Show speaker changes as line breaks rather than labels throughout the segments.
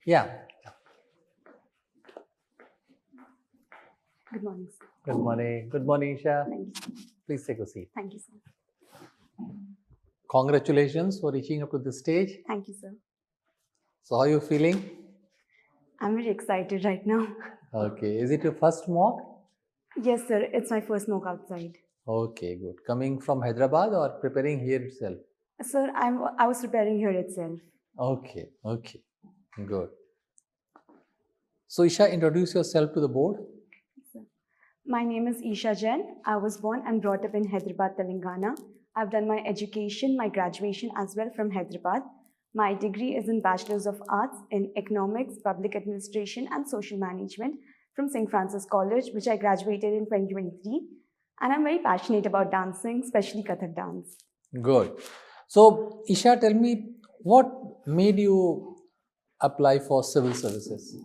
Yeah.
Good morning, sir.
Good morning. Good morning, Isha.
Thank you.
Please take a seat.
Thank you, sir.
Congratulations for reaching up to this stage.
Thank you, sir.
So, how are you feeling?
I'm very excited right now.
Okay. Is it your first mock?
Yes, sir. It's my first mock outside.
Okay, good. Coming from Hyderabad or preparing here itself?
Sir, I was preparing here itself.
Okay, okay. Good. So, Isha, introduce yourself to the board.
Sir. My name is Esha Jain. I was born and brought up in Hyderabad, Telangana. I've done my education, my graduation as well from Hyderabad. My degree is in Bachelor's of Arts in Economics, Public Administration and Social Management from St. Francis College, which I graduated in 2023. And I'm very passionate about dancing, especially Kathak dance.
Good. So, Isha, tell me, what made you apply for civil services?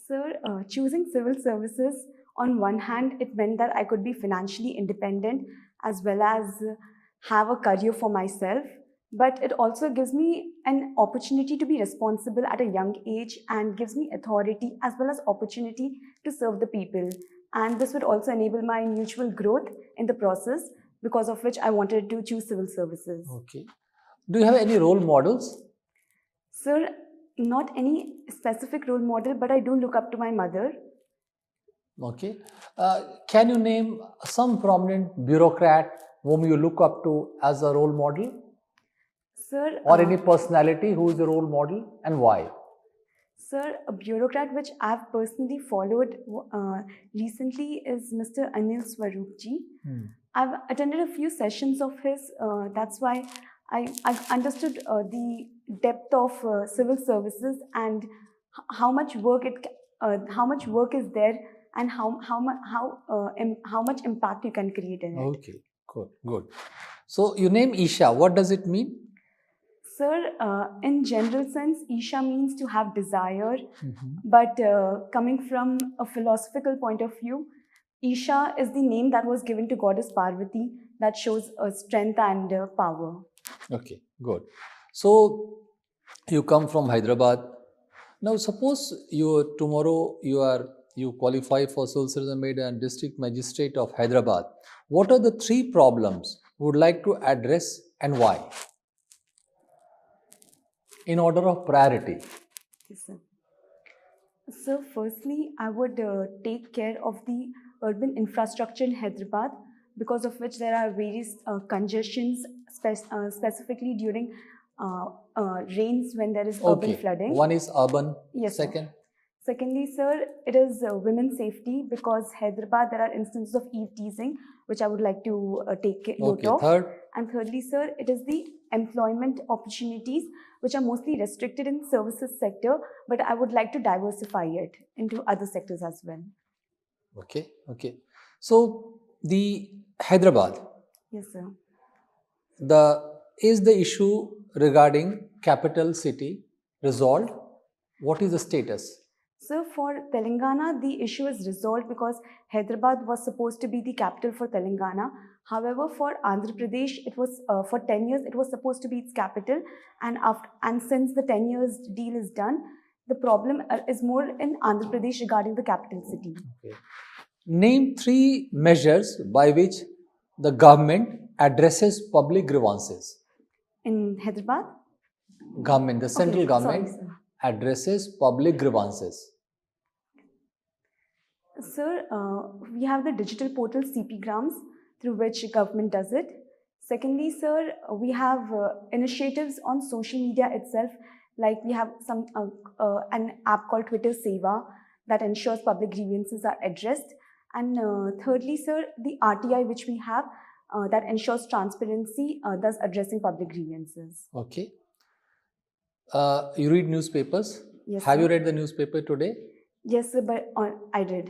Sir, choosing civil services, on one hand, it meant that I could be financially independent as well as have a career for myself. But it also gives me an opportunity to be responsible at a young age and gives me authority as well as opportunity to serve the people. And this would also enable my mutual growth in the process, because of which I wanted to choose civil services.
Okay. Do you have any role models?
Sir, not any specific role model, but I do look up to my mother.
Okay. Can you name some prominent bureaucrat whom you look up to as a role model?
Sir,
Or any personality who is a role model and why?
Sir, a bureaucrat which I've personally followed recently is Mr. Anil Swaroopji. I've attended a few sessions of his. That's why I've understood the depth of civil services and how much work is there, and how much impact you can create in it.
Okay, good, good. So you name Isha. What does it mean?
Sir, in general sense, Isha means to have desire, but coming from a philosophical point of view, Isha is the name that was given to goddess Parvati that shows strength and power.
Okay, good. So you come from Hyderabad. Now suppose tomorrow you qualify for civil service and made a district magistrate of Hyderabad. What are the 3 problems you would like to address and why? In order of priority.
Yes, sir. So firstly, I would take care of the urban infrastructure in Hyderabad, because of which there are various congestions, specifically during rains when there is urban flooding.
One is urban.
Yes,
second.
Sir. Secondly, sir, it is women's safety, because Hyderabad there are instances of eve teasing, which I would like to take note of.
Third.
And thirdly, sir, it is the employment opportunities, which are mostly restricted in services sector, but I would like to diversify it into other sectors as well.
Okay, okay. So the Hyderabad.
Yes, sir.
Is the issue regarding capital city resolved? What is the status?
So for Telangana, the issue is resolved because Hyderabad was supposed to be the capital for Telangana. However, for Andhra Pradesh, it was for 10 years, it was supposed to be its capital. And since the 10 years deal is done, the problem is more in Andhra Pradesh regarding the capital city.
Okay. Name 3 measures by which the government addresses public grievances.
In Hyderabad?
Government, the central government addresses public grievances.
Sir, we have the digital portal CP Grams, through which government does it. Secondly, sir, we have initiatives on social media itself, like we have an app called Twitter Seva that ensures public grievances are addressed. And thirdly, sir, the RTI which we have that ensures transparency, thus addressing public grievances.
Okay. You read newspapers?
Yes,
have
sir.
You read the newspaper today?
Yes, sir, but I did.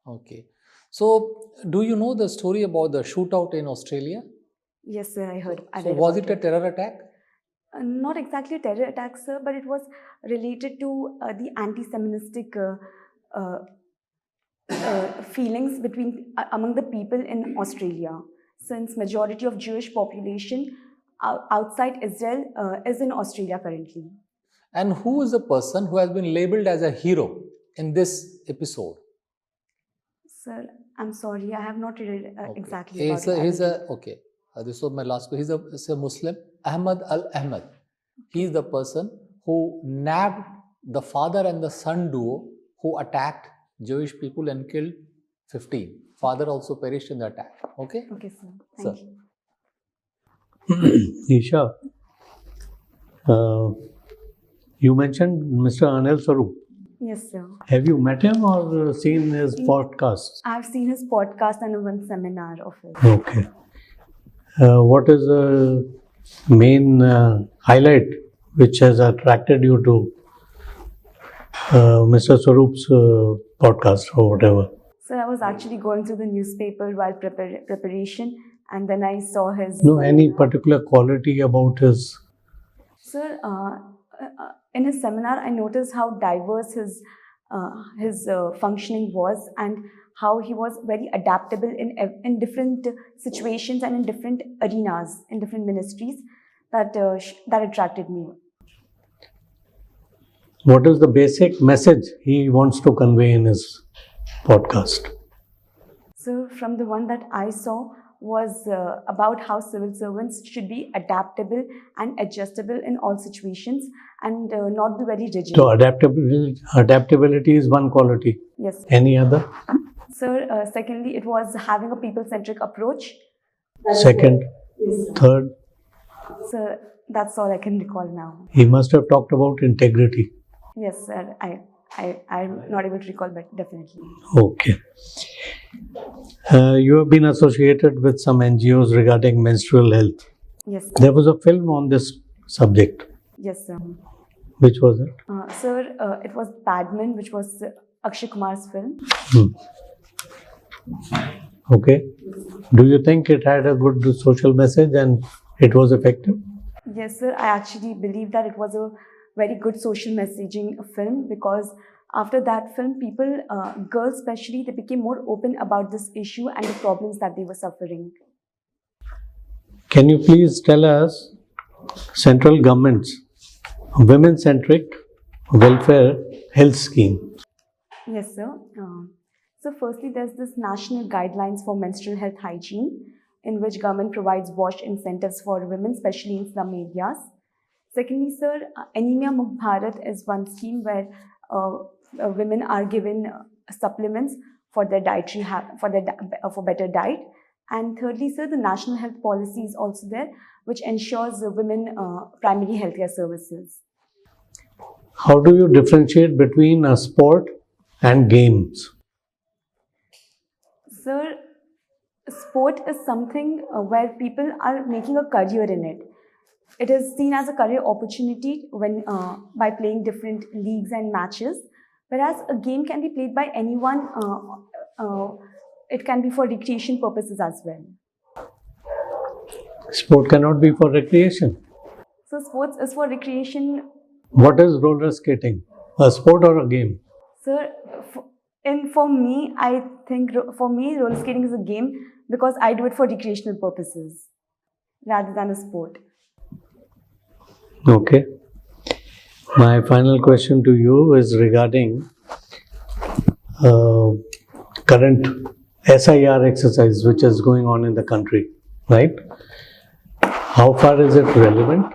Okay. So, do you know the story about the shootout in Australia?
Yes, sir, I heard.
So, was it a terror attack?
Not exactly a terror attack, sir, but it was related to the anti-Semitic feelings among the people in Australia, since majority of Jewish population outside Israel is in Australia currently.
And who is the person who has been labeled as a hero in this episode?
Sir, I'm sorry, I have not read exactly
He's
about it.
okay. This was my last question. He's a Muslim, Ahmad al-Ahmad. He is the person who nabbed the father and the son duo who attacked Jewish people and killed 15. Father also perished in the attack. Okay?
Okay, sir. Thank
Sir.
you.
Esha, you mentioned Mr. Anil Sarup.
Yes, sir.
Have you met him or seen his podcasts?
I've seen his podcast and one seminar of his.
Okay. What is the main highlight which has attracted you to Mr. Sarup's podcast or whatever?
Sir, I was actually going through the newspaper while preparation, and then I saw his.
No, any particular quality about his?
Sir, in his seminar, I noticed how diverse his functioning was, and how he was very adaptable in different situations and in different arenas, in different ministries. That attracted me.
What is the basic message he wants to convey in his podcast?
So, from the one that I saw was about how civil servants should be adaptable and adjustable in all situations, and not be very rigid.
So adaptability is one quality.
Yes.
Any other?
Sir, secondly, it was having a people-centric approach.
Second, third.
So that's all I can recall now.
He must have talked about integrity.
Yes, sir. I'm not able to recall, but definitely.
Okay. You have been associated with some NGOs regarding menstrual health.
Yes, sir.
There was a film on this subject.
Yes, sir.
Which was it?
Sir, it was Padman, which was Akshay Kumar's film.
Okay. Do you think it had a good social message and it was effective?
Yes, sir. I actually believe that it was a very good social messaging film, because after that film, people, girls especially, they became more open about this issue and the problems that they were suffering.
Can you please tell us central government's women-centric welfare health scheme?
Yes, sir. So firstly, there's this national guidelines for menstrual health hygiene, in which government provides wash incentives for women, especially in slum areas. Secondly, sir, Anemia Mukt Bharat is one scheme where women are given supplements for their dietary for better diet. And thirdly, sir, the national health policy is also there, which ensures women primary healthcare services.
How do you differentiate between a sport and games?
Sir, sport is something where people are making a career in it. It is seen as a career opportunity when by playing different leagues and matches, whereas a game can be played by anyone. It can be for recreation purposes as well.
Sport cannot be for recreation.
So sports is for recreation.
What is roller skating? A sport or a game?
Sir, for me, I think for me, roller skating is a game, because I do it for recreational purposes rather than a sport.
Okay. My final question to you is regarding current SIR exercise which is going on in the country, right? How far is it relevant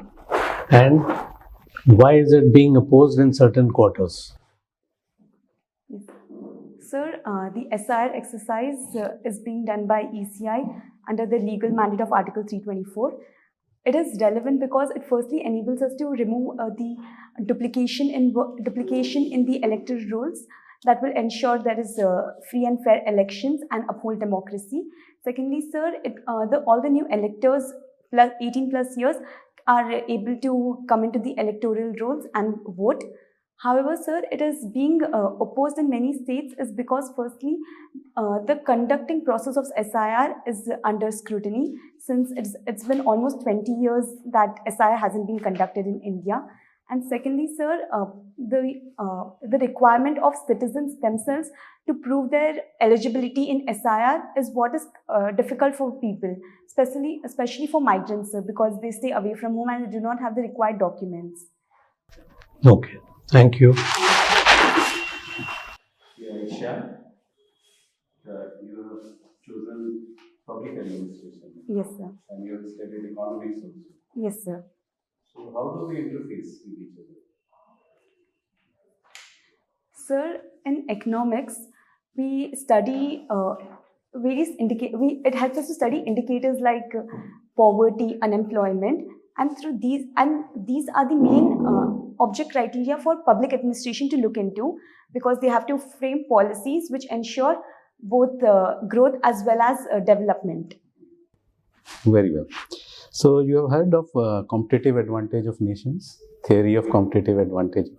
and why is it being opposed in certain quarters?
Yes. Sir, the SIR exercise is being done by ECI under the legal mandate of Article 324. It is relevant because it firstly enables us to remove the duplication in the electoral rolls, that will ensure there is free and fair elections and uphold democracy. Secondly, sir, all the new electors plus 18 plus years are able to come into the electoral rolls and vote. However, sir, it is being opposed in many states is because firstly, the conducting process of SIR is under scrutiny, since it's been almost 20 years that SIR hasn't been conducted in India. And secondly, sir, the requirement of citizens themselves to prove their eligibility in SIR is what is difficult for people, especially for migrants, sir, because they stay away from home and they do not have the required documents.
Okay, thank you.
Yeah, Esha, you have chosen public administration
Yes, sir.
and you have studied economics also.
Yes, sir.
So how do we interface with each other?
Sir, in economics, we study it helps us to study indicators like poverty, unemployment, and these are the main object criteria for public administration to look into, because they have to frame policies which ensure both growth as well as development.
Very well. So you have heard of competitive advantage of nations, theory of competitive advantage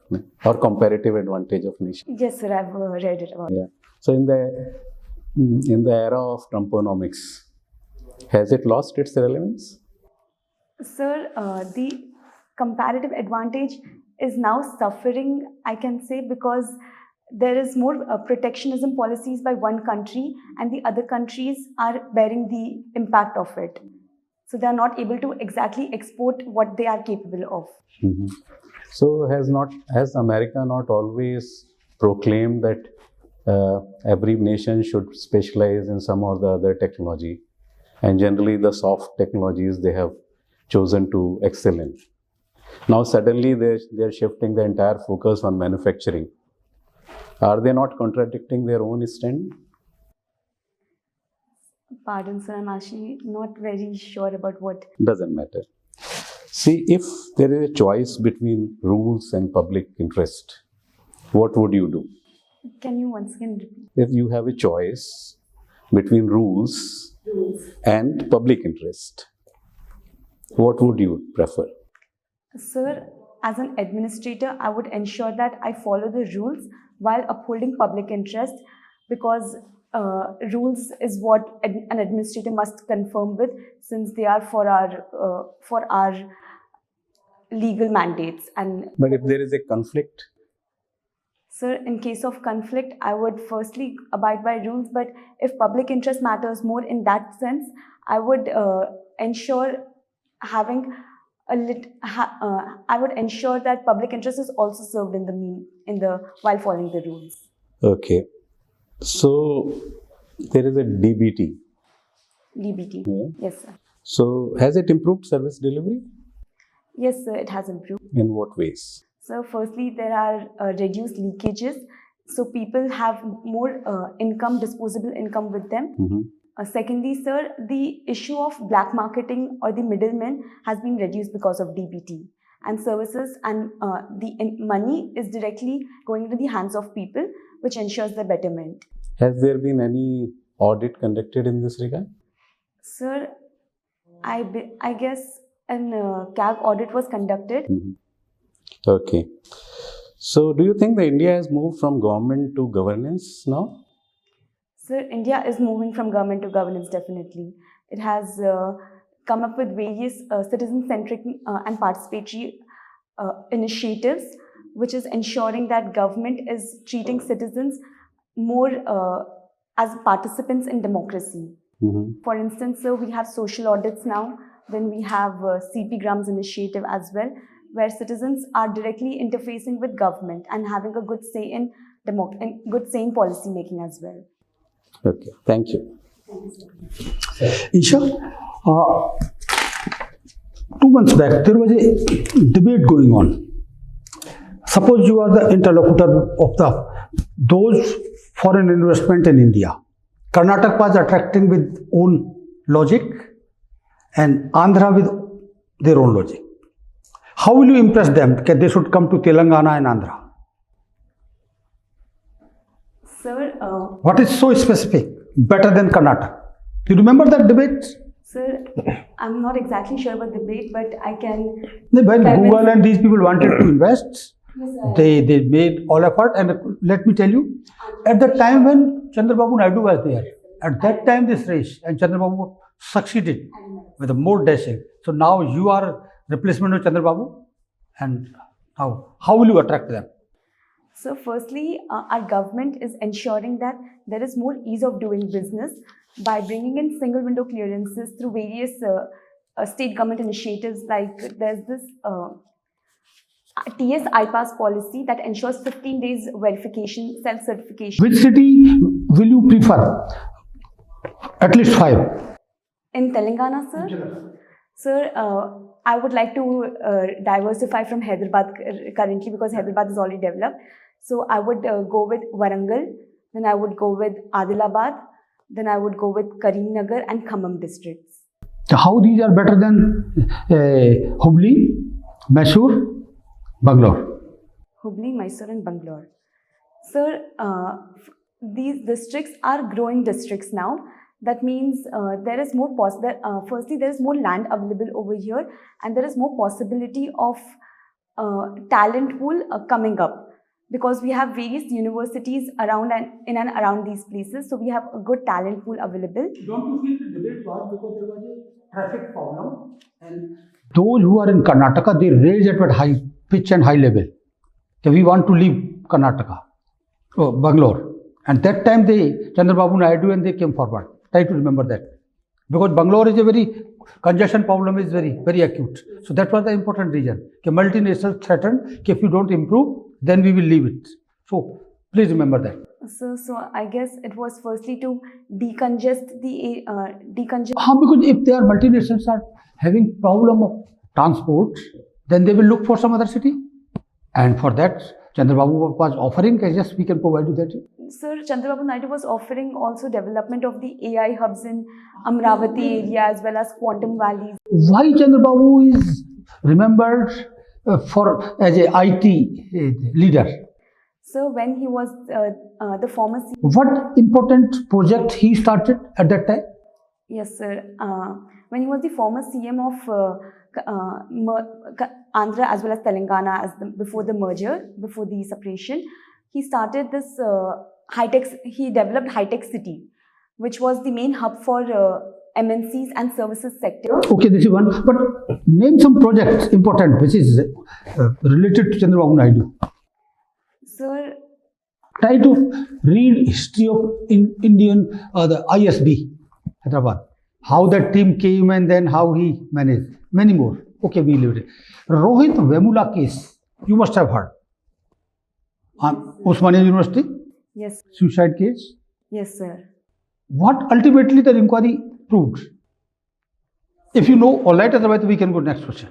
or comparative advantage of nations.
Yes, sir, I've read it about.
Yeah. So in the era of Trumponomics, has it lost its relevance?
Sir, the comparative advantage is now suffering, I can say, because there is more protectionism policies by one country and the other countries are bearing the impact of it. So they are not able to exactly export what they are capable of.
Mm-hmm. So has America not always proclaimed that every nation should specialize in some or the other technology, and generally the soft technologies they have chosen to excel in? Now suddenly they're shifting the entire focus on manufacturing. Are they not contradicting their own stand?
Pardon, sir, I'm actually not very sure about what.
Doesn't matter. See, if there is a choice between rules and public interest, what would you do?
Can you once again repeat?
If you have a choice between rules and public interest, what would you prefer?
Sir, as an administrator, I would ensure that I follow the rules while upholding public interest, because rules is what an administrator must conform with, since they are for our legal mandates. And
But if there is a conflict,
sir, in case of conflict, I would firstly abide by rules, but if public interest matters more in that sense, I would ensure having I would ensure that public interest is also served while following the rules.
okay. So there is a DBT.
DBT.
Yeah.
Yes, sir.
So has it improved service delivery?
Yes, sir, it has improved.
In what ways?
So firstly, there are reduced leakages. So people have more disposable income with them.
Mm-hmm.
Secondly, sir, the issue of black marketing or the middlemen has been reduced because of DBT. And services and money is directly going into the hands of people, which ensures the betterment.
Has there been any audit conducted in this regard?
Sir, I guess an CAG audit was conducted.
Mm-hmm. Okay. So do you think that India has moved from government to governance now?
Sir, India is moving from government to governance, definitely. It has come up with various citizen-centric and participatory initiatives, which is ensuring that government is treating citizens more as participants in democracy.
Mm-hmm.
For instance, sir, we have social audits now. Then we have CP Grams initiative as well, where citizens are directly interfacing with government and having a good say in policy making as well.
Okay, thank you.
Isha, 2 months back, there was a debate going on. Suppose you are the interlocutor of those foreign investment in India. Karnataka was attracting with own logic and Andhra with their own logic. How will you impress them that they should come to Telangana and Andhra?
Sir,
What is so specific, better than Karnataka? Do you remember that debate?
sir, I'm not exactly sure about the debate, but I can.
When Google and these people wanted to invest,
Yes,
they made all effort. And let me tell you, at the time when Chandrababu Naidu was there, at that time this race, and Chandrababu succeeded with a more dashing. So now you are replacement of Chandrababu, and how will you attract them?
So firstly, our government is ensuring that there is more ease of doing business by bringing in single window clearances through various state government initiatives. Like there's this TS I-Pass policy that ensures 15 days verification, self-certification.
Which city will you prefer? At least 5.
In Telangana, sir? Sir, I would like to diversify from Hyderabad currently because Hyderabad is already developed. So I would go with Warangal, then I would go with Adilabad, then I would go with Karimnagar and Khammam districts.
How these are better than Hubli, Mysore, Bangalore?
Hubli, Mysore and Bangalore. Sir, these districts are growing districts now. That means there is more firstly, there is more land available over here, and there is more possibility of talent pool coming up because we have various universities around and in and around these places. So we have a good talent pool available.
Don't you feel the debate was because there was a traffic problem, and those who are in Karnataka, they raise it at high pitch and high level. So we want to leave Karnataka, Bangalore, and that time Chandrababu Naidu and they came forward. Try to remember that, because Bangalore is a very congestion problem is very acute. So that was the important reason. Multinationals threatened if you don't improve, then we will leave it. So please remember that.
So I guess it was firstly to decongest the
Because if they are multinationals are having problem of transport, then they will look for some other city, and for that Chandrababu was offering, yes, we can provide you that.
Sir, Chandrababu Naidu was offering also development of the AI hubs in Amravati area as well as Quantum Valleys.
Why Chandrababu is remembered as a IT leader?
So when he was the former CM,
What important project he started at that time?
yes, sir. When he was the former CM of Andhra as well as Telangana before the merger, before the separation, he started this he developed high-tech city, which was the main hub for MNCs and services sector.
Okay, this is one. But name some projects important which is related to Chandrababu Naidu.
Sir,
Try to read history of Indian the ISB Hyderabad. How that team came and then how he managed. Many more. Okay, we leave it. Rohit Vemula case. You must have heard. Osmania University.
yes,
Suicide case.
yes, sir.
What ultimately the inquiry proved? If you know, all right, otherwise we can go to next question.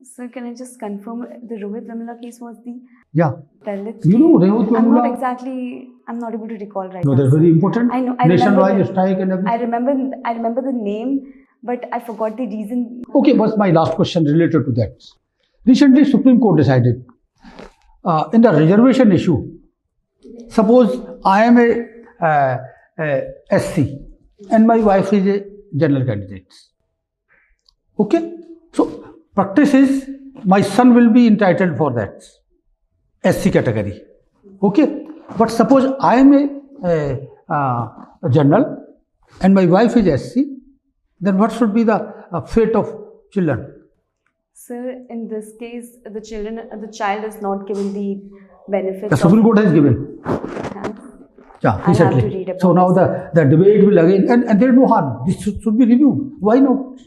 Sir, can I just confirm the Rohit Vemula case was the
Yeah.
Dalit?
You know Rohit
I'm not
Vemula?
exactly. I'm not able to recall right
No,
now.
that's very important.
I know. I
Nationwide
remember
strike and everything.
I remember the name, but I forgot the reason.
Okay, what's my last question related to that? Recently, Supreme Court decided in the reservation issue. Suppose I am a SC and my wife is a general candidate. Okay, so practice is my son will be entitled for that SC category. Okay, but suppose I am a general and my wife is SC, then what should be the fate of children?
Sir, in this case, the child is not given the benefits.
The Supreme Court has given. Yeah,
I'll have to
recently.
read about
So now the debate will again, and there is no harm. This should be reviewed. Why not?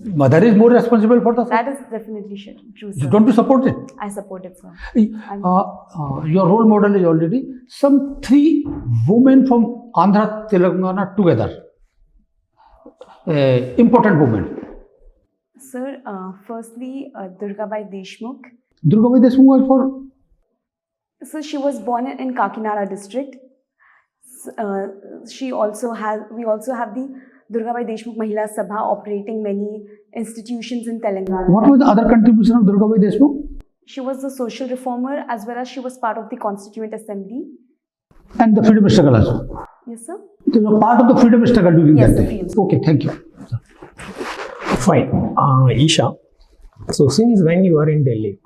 Mother is more responsible for the.
That is definitely true, sir.
Don't you support it?
I support it, sir.
Your role model is already some 3 women from Andhra, Telangana together. Important women.
Sir, firstly, Durgabai Deshmukh.
Durgabai Deshmukh was for.
So she was born in Kakinada district. We also have the Durgabai Deshmukh Mahila Sabha operating many institutions in Telangana.
What was the other contribution of Durgabai Deshmukh?
She was the social reformer as well as she was part of the Constituent Assembly.
And the freedom struggle also.
Yes, sir.
They were part of the freedom struggle during
Yes,
that
the
day.
freedom struggle.
Okay, thank you.
Fine. Isha, so since when you are in Delhi?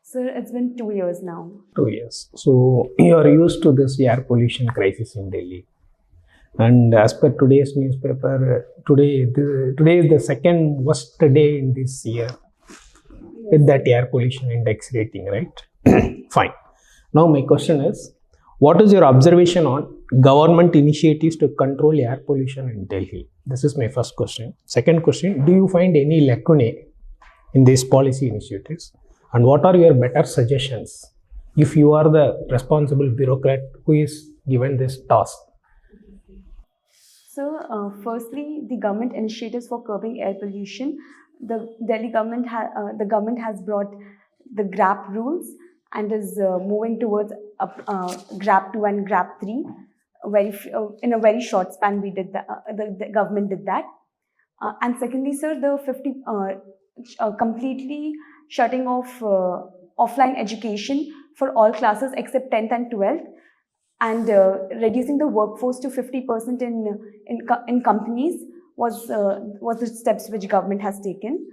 Sir, it's been 2 years now.
2 years. So you are used to this air pollution crisis in Delhi. And as per today's newspaper, today is the second worst day in this year with that air pollution index rating, right? Fine. Now my question is, what is your observation on government initiatives to control air pollution in Delhi? This is my first question. Second question, do you find any lacunae in these policy initiatives? And what are your better suggestions if you are the responsible bureaucrat who is given this task?
So, firstly, the government initiatives for curbing air pollution. The Delhi government, the government has brought the GRAP rules and is moving towards GRAP 2 and GRAP 3. In a very short span, we did that. The government did that. And secondly, sir, the completely shutting off offline education for all classes except 10th and 12th, and reducing the workforce to 50% in companies was the steps which government has taken.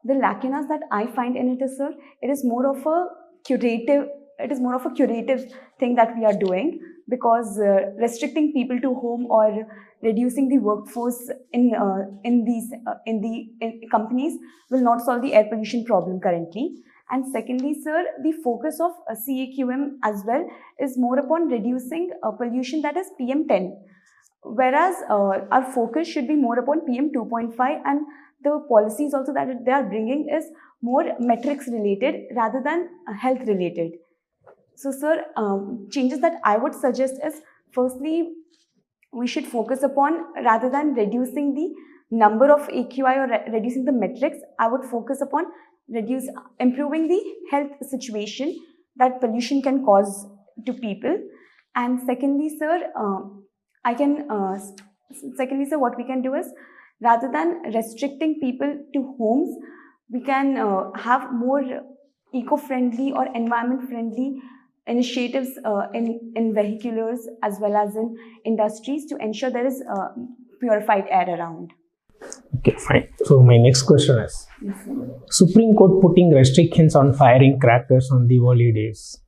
The lacunas that I find in it is, sir, it is more of a curative thing that we are doing, because restricting people to home or reducing the workforce in companies will not solve the air pollution problem currently. And secondly, sir, the focus of CAQM as well is more upon reducing pollution, that is PM10, whereas our focus should be more upon PM 2.5, and the policies also that they are bringing is more metrics related rather than health related. So, sir, changes that I would suggest is, firstly, we should focus upon, rather than reducing the number of AQI or reducing the metrics, I would focus upon improving the health situation that pollution can cause to people. And secondly, sir, what we can do is, rather than restricting people to homes, we can have more eco-friendly or environment-friendly initiatives in vehiculars as well as in industries to ensure there is purified air around.
Okay, fine. So my next question is, Supreme Court putting restrictions on firing crackers on Diwali days.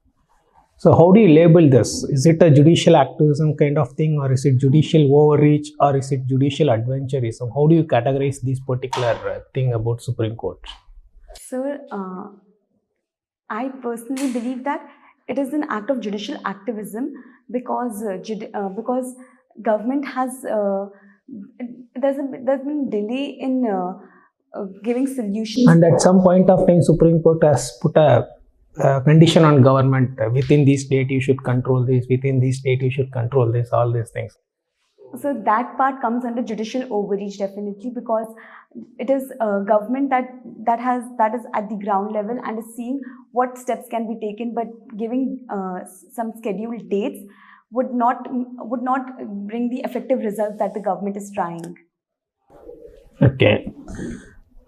So how do you label this? Is it a judicial activism kind of thing, or is it judicial overreach, or is it judicial adventurism? How do you categorize this particular thing about Supreme Court?
Sir, I personally believe that it is an act of judicial activism, because government has there's been delay in giving solutions.
And at some point of time, Supreme Court has put a condition on government: within this date you should control this, within this date you should control this, all these things.
So that part comes under judicial overreach, definitely, because it is government that is at the ground level and is seeing what steps can be taken, but giving some scheduled dates would not bring the effective results that the government is trying.
Okay,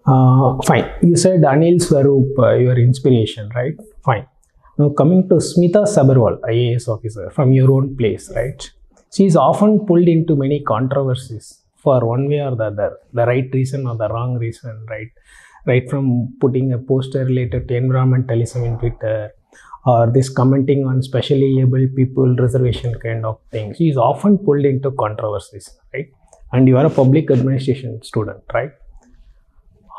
fine. You said Anil Swaroop, your inspiration, right? Fine. Now coming to Smita Sabharwal, IAS officer from your own place, right? She is often pulled into many controversies for one way or the other, the right reason or the wrong reason, right? Right from putting a poster related to environmentalism in Twitter, or this commenting on specially abled people reservation kind of thing. She is often pulled into controversies, right? And you are a public administration student, right?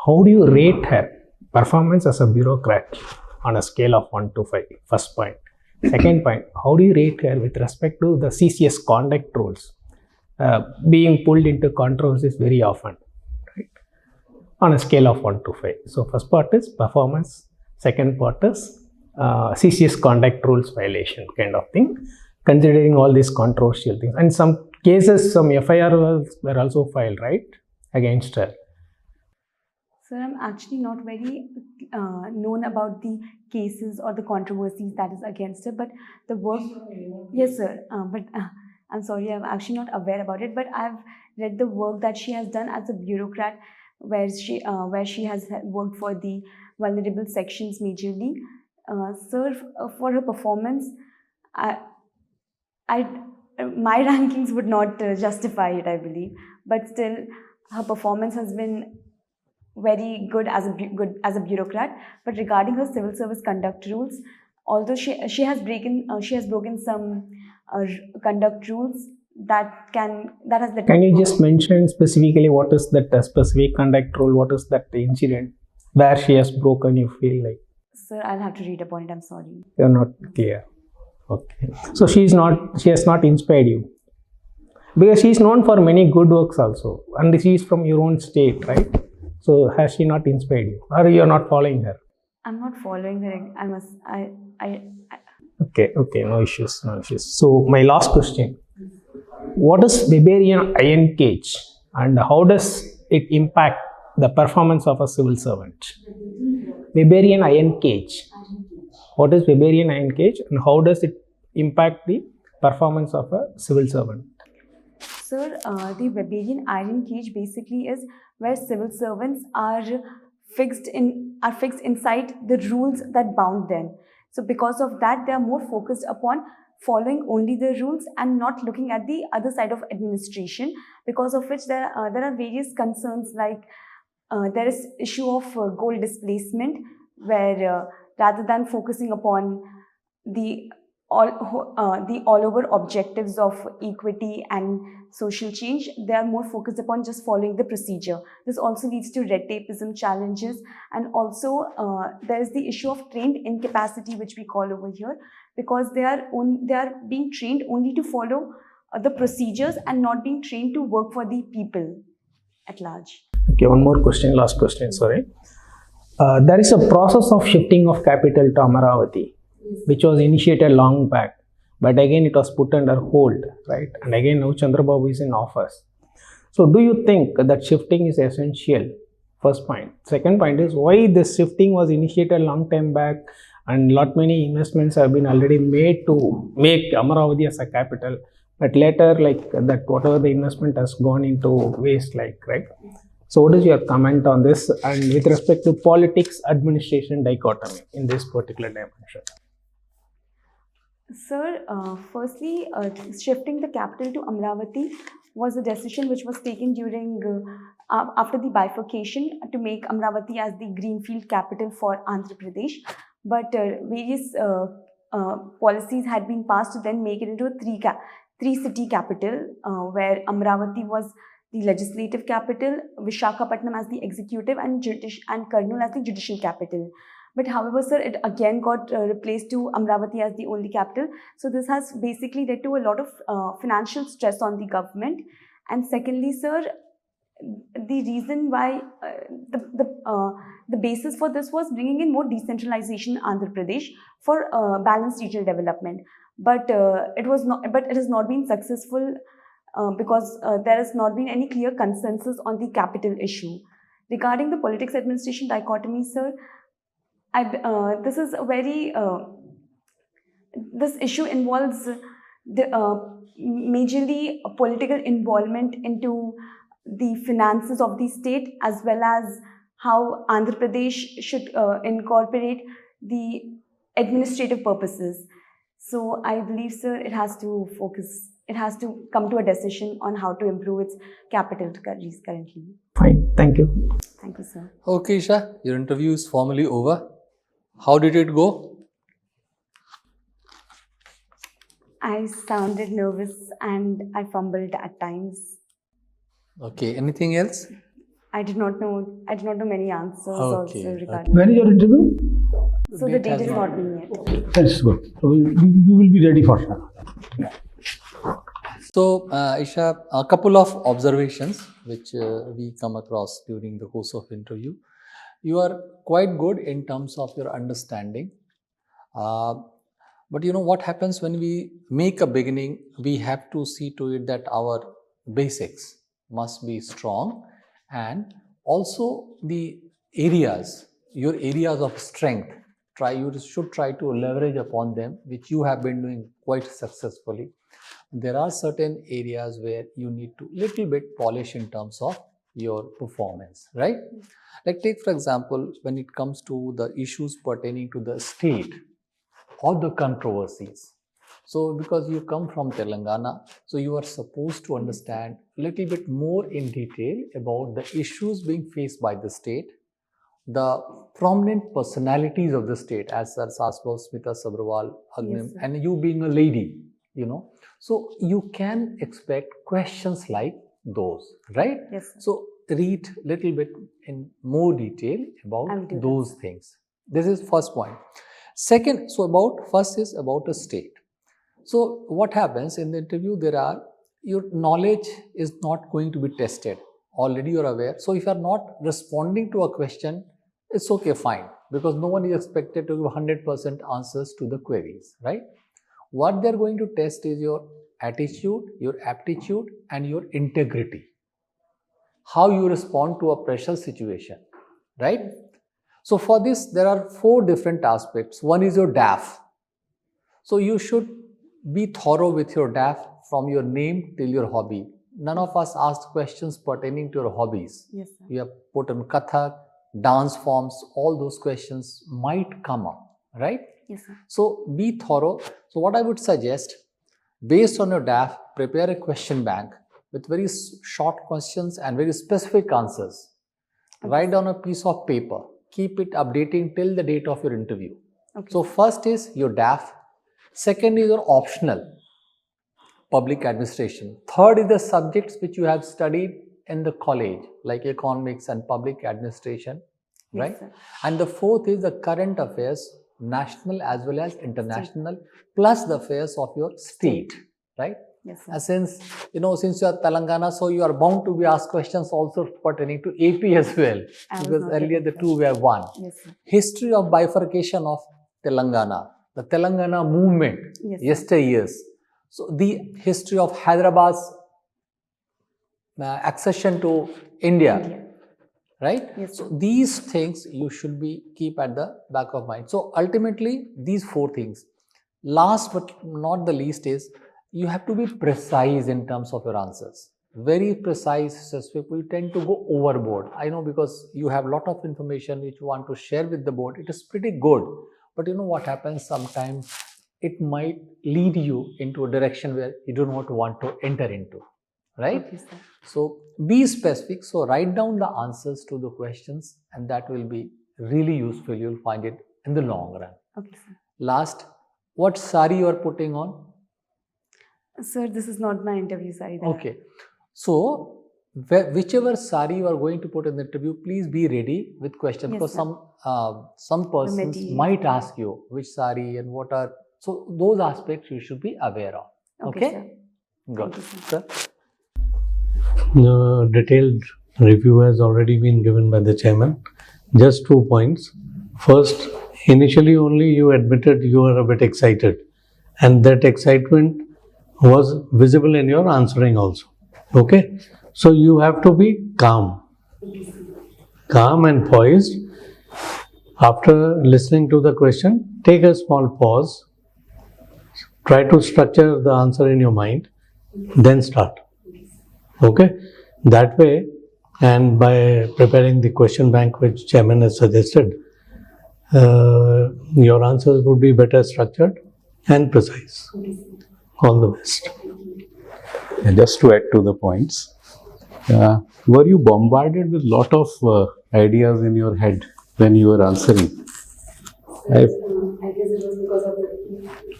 How do you rate her performance as a bureaucrat on a scale of 1 to 5? First point. Second point, how do you rate her with respect to the CCS conduct rules being pulled into controversies very often, right? On a scale of 1 to 5. So first part is performance, second part is CCS conduct rules violation kind of thing, considering all these controversial things. And some cases, some FIR were also filed, right, against her.
Sir, I'm actually not very known about the cases or the controversies that is against her, but the work... Yes, sir, but I'm sorry, I'm actually not aware about it, but I've read the work that she has done as a bureaucrat, where she has worked for the vulnerable sections majorly. Sir, for her performance, my rankings would not justify it, I believe, but still her performance has been very good as a bureaucrat. But regarding her civil service conduct rules, although she has broken some conduct rules that has led.
Can you just mention specifically what is that specific conduct rule? What is that incident where she has broken? You feel like?
Sir, I'll have to read upon it. I'm sorry.
You're not clear. Okay. So she has not inspired you, because she is known for many good works also, and she is from your own state, right? So has she not inspired you, or you are not following her?
I'm not following the. I must. I.
Okay, no issues. So my last question: what is Weberian iron cage, and how does it impact the performance of a civil servant? Weberian iron cage. What is Weberian iron cage, and how does it impact the performance of a civil servant?
Sir, the Weberian iron cage basically is where civil servants are fixed inside the rules that bound them. So because of that, they are more focused upon following only the rules and not looking at the other side of administration, because of which there are various concerns, like there is issue of goal displacement, where rather than focusing upon the all over objectives of equity and social change, they are more focused upon just following the procedure. This also leads to red tapeism challenges, and also there is the issue of trained incapacity, which we call over here, because they are being trained only to follow the procedures and not being trained to work for the people at large.
Okay, one more question, last question, sorry. There is a process of shifting of capital to Amaravati, which was initiated long back, but again it was put under hold, right? And again now Chandrababu is in office. So do you think that shifting is essential? First point. Second point is, why this shifting was initiated long time back, and lot many investments have been already made to make Amaravati as a capital, but later like that whatever the investment has gone into waste, like, right? So what is your comment on this, and with respect to politics administration dichotomy in this particular dimension?
Sir, firstly, shifting the capital to Amaravati was a decision which was taken during after the bifurcation to make Amaravati as the greenfield capital for Andhra Pradesh. But various policies had been passed to then make it into a three-city capital, where Amaravati was the legislative capital, Vishakhapatnam as the executive, and Kurnool as the judicial capital. But however, sir, it again got replaced to Amaravati as the only capital. So this has basically led to a lot of financial stress on the government. And secondly, sir, the reason why the basis for this was bringing in more decentralization in Andhra Pradesh for balanced regional development. But it has not been successful because there has not been any clear consensus on the capital issue. Regarding the politics administration dichotomy, sir, this is a very this issue involves the majorly political involvement into the finances of the state, as well as how Andhra Pradesh should incorporate the administrative purposes. So I believe, sir, it has to come to a decision on how to improve its capital currently.
Fine, thank you.
Thank you, sir.
Okay, Esha, your interview is formally over. How did it go?
I sounded nervous and I fumbled at times.
Okay, anything else?
I did not know many answers
Okay,
also regarding.
When is your interview?
So the date has not been yet.
That's good. So you will be ready for that.
So, Esha, a couple of observations which we come across during the course of interview. You are quite good in terms of your understanding. But you know what happens when we make a beginning, we have to see to it that our basics must be strong, and also the areas, your areas of strength, you should try to leverage upon them, which you have been doing quite successfully. There are certain areas where you need to little bit polish in terms of your performance, right? Like take for example, when it comes to the issues pertaining to the state or the controversies. So because you come from Telangana, so you are supposed to understand a little bit more in detail about the issues being faced by the state, the prominent personalities of the state, as Sir Sasbo, Smita Sabharwal, Agnim,
Yes,
and you being a lady, so you can expect questions like those, right?
Yes, sir.
So read little bit in more detail about those things. This is first point. Second, first is about a state. So what happens in the interview, your knowledge is not going to be tested. Already you're aware. So if you're not responding to a question, it's okay, fine. because no one is expected to give 100% answers to the queries, right? What they're going to test is your attitude, your aptitude, and your integrity. How you respond to a pressure situation, right? So for this, there are 4 different aspects. One is your DAF. So you should be thorough with your DAF from your name till your hobby. None of us asked questions pertaining to your hobbies.
Yes, sir.
You have put on Kathak, dance forms, all those questions might come up, right?
Yes, sir.
So be thorough. So what I would suggest, based on your DAF, prepare a question bank with very short questions and very specific answers. Write down a piece of paper. Keep it updating till the date of your interview.
Okay.
So first is your DAF. Second is your optional, public administration. Third is the subjects which you have studied in the college, like economics and public administration, right?
Yes, sir.
And the fourth is the current affairs, national as well as international, plus the affairs of your state, right?
Yes, sir.
And since you are Telangana, so you are bound to be asked questions also pertaining to AP as well,
I was
because
not
earlier the
getting
two were one.
Yes, sir.
History of bifurcation of Telangana, the Telangana movement,
Yes, sir.
yesteryears. So the history of Hyderabad's accession to India, right?
Yes,
So
sir.
these things you should be keep at the back of mind. So ultimately, these 4 things. Last but not the least is you have to be precise in terms of your answers. Very precise, specific. You tend to go overboard. I know, because you have a lot of information which you want to share with the board. It is pretty good. But you know what happens sometimes? It might lead you into a direction where you do not want to enter into, right?
Okay, sir.
So be specific. So write down the answers to the questions, and that will be really useful. You'll find it in the long run.
Okay, sir.
Last, what sari you are putting on?
Sir, this is not my interview sari.
Okay. So whichever sari you are going to put in the interview, please be ready with questions,
Yes,
because
sir.
some persons
material.
might ask you which sari and what are. So those aspects you should be aware of.
Okay,
Okay.
sir.
Good.
Thank you,
Sir.
The detailed review has already been given by the chairman. Just 2 points. First, initially only you admitted you were a bit excited, and that excitement was visible in your answering also. Okay? So you have to be calm and poised. After listening to the question, take a small pause. Try to structure the answer in your mind, then start. Okay? That way, and by preparing the question bank which chairman has suggested, your answers would be better structured and precise. All the best.
And just to add to the points, were you bombarded with lot of ideas in your head when you were answering?
I guess it was because of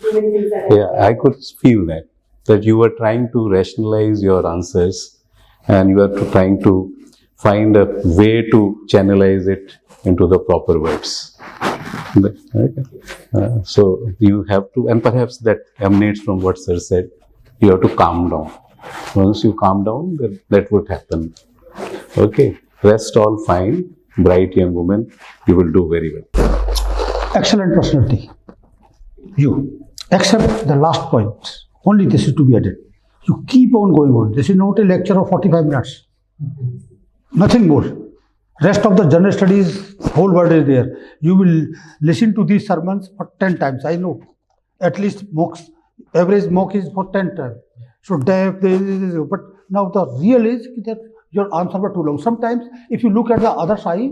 too many things that
Yeah, I could feel that you were trying to rationalize your answers, and you are trying to find a way to channelize it into the proper words. Okay. So you have to, and perhaps that emanates from what sir said, you have to calm down. Once you calm down, that would happen. Okay, rest all fine, bright young woman, you will do very well.
Excellent personality. You, except the last point, only this is to be added. You keep on going on. This is not a lecture of 45 minutes. Nothing more. Rest of the general studies, whole world is there. You will listen to these sermons for 10 times. I know. At least mocks, average mock is for 10 times. So, but now the real is that your answer were too long. Sometimes, if you look at the other side,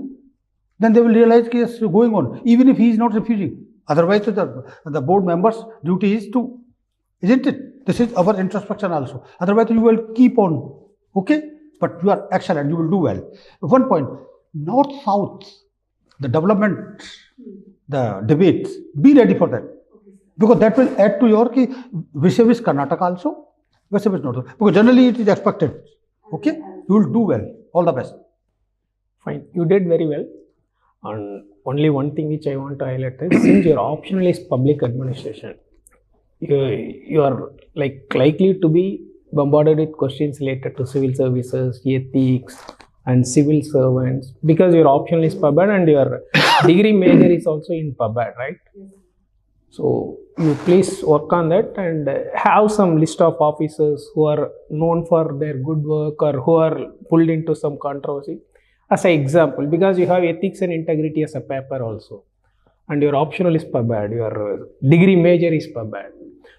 then they will realize that it's going on, even if he is not refusing. Otherwise, the board members' duty is to, isn't it? This is our introspection also. Otherwise, you will keep on, okay? But you are excellent, you will do well. One point, north-south, the development, the debates, be ready for that. Because that will add to your vis-a-vis Karnataka also, vis-a-vis North. Because generally it is expected, okay? You will do well. All the best.
Fine, you did very well. And only one thing which I want to highlight is, since your optional is public administration, you are likely to be bombarded with questions related to civil services, ethics, and civil servants, because your optional is PubEd and your degree major is also in PubEd, right? So you please work on that and have some list of officers who are known for their good work or who are pulled into some controversy as an example, because you have ethics and integrity as a paper also, and your optional is PubEd, your degree major is PubEd.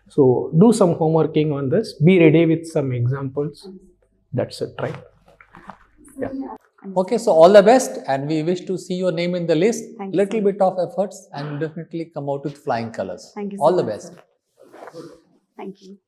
So do some homeworking on this, be ready with some examples. That's it, right? Yeah.
Okay, so all the best, and we wish to see your name in the list.
Thank you
Little
so
bit of efforts and definitely come out with flying colors.
Thank you so
All the
much,
best.
sir. Thank you.